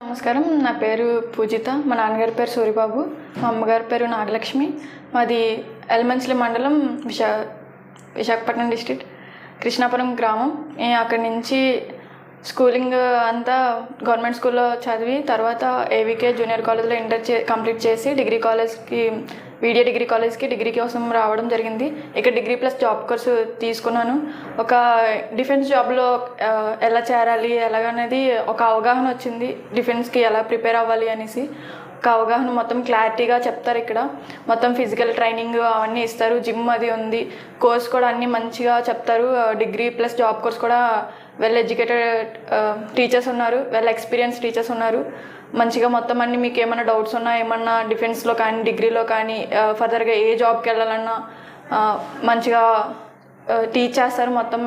నమస్కారం. నా పేరు పూజిత. మా నాన్నగారి పేరు సూరిబాబు, మా అమ్మగారి పేరు నాగలక్ష్మి. మాది ఎల్మంచిలి మండలం, విశాఖపట్నం డిస్ట్రిక్ట్, కృష్ణాపురం గ్రామం. అక్కడి నుంచి స్కూలింగ్ అంతా గవర్నమెంట్ స్కూల్లో చదివి తర్వాత ఏవికే జూనియర్ కాలేజ్లో ఇంటర్ కంప్లీట్ చేసి వీడియో డిగ్రీ కాలేజ్కి డిగ్రీ కోసం రావడం జరిగింది. ఇక్కడ డిగ్రీ ప్లస్ జాబ్ కోర్సు తీసుకున్నాను. ఒక డిఫెన్స్ జాబ్లో ఎలా చేరాలి ఎలాగనేది ఒక అవగాహన వచ్చింది. డిఫెన్స్కి ఎలా ప్రిపేర్ అవ్వాలి అనేసి ఒక అవగాహన మొత్తం క్లారిటీగా చెప్తారు. ఇక్కడ మొత్తం ఫిజికల్ ట్రైనింగ్ అవన్నీ ఇస్తారు. జిమ్ అది ఉంది. కోర్స్ కూడా అన్నీ మంచిగా చెప్తారు. డిగ్రీ ప్లస్ జాబ్ కోర్స్ కూడా వెల్ ఎడ్యుకేటెడ్ టీచర్స్ ఉన్నారు, వెల్ ఎక్స్పీరియన్స్ టీచర్స్ ఉన్నారు. మంచిగా మొత్తం అన్నీ మీకు ఏమైనా డౌట్స్ ఉన్నా, ఏమన్నా డిఫెన్స్లో కానీ డిగ్రీలో కానీ ఫర్దర్గా ఏ జాబ్కి వెళ్ళాలన్నా మంచిగా టీచ్ చేస్తారు. మొత్తం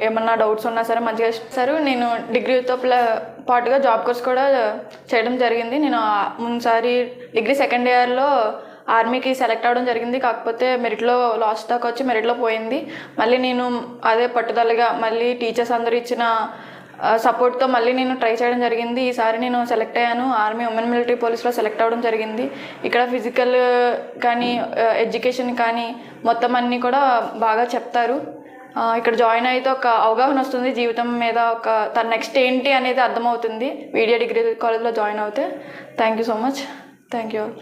ఏమన్నా డౌట్స్ ఉన్నా సరే మంచిగా ఇస్తారు. నేను డిగ్రీతో పాటుగా జాబ్ కోర్స్ కూడా చేయడం జరిగింది. నేను ముందుసారి డిగ్రీ సెకండ్ ఇయర్లో ఆర్మీకి సెలెక్ట్ అవ్వడం జరిగింది. కాకపోతే మెరిట్లో లాస్ట్ దాకా వచ్చి మెరిట్లో పోయింది. మళ్ళీ నేను అదే పట్టుదలగా మళ్ళీ టీచర్స్ అందరూ ఇచ్చిన సపోర్ట్తో మళ్ళీ నేను ట్రై చేయడం జరిగింది. ఈసారి నేను సెలెక్ట్ అయ్యాను. ఆర్మీ ఉమెన్ మిలిటరీ పోలీస్లో సెలెక్ట్ అవ్వడం జరిగింది. ఇక్కడ ఫిజికల్ కానీ ఎడ్యుకేషన్ కానీ మొత్తం అన్నీ కూడా బాగా చెప్తారు. ఇక్కడ జాయిన్ అయితే ఒక అవగాహన వస్తుంది జీవితం మీద. తన నెక్స్ట్ ఏంటి అనేది అర్థమవుతుంది వీడియో డిగ్రీ కాలేజ్లో జాయిన్ అవుతే. Thank you so much. Thank you all.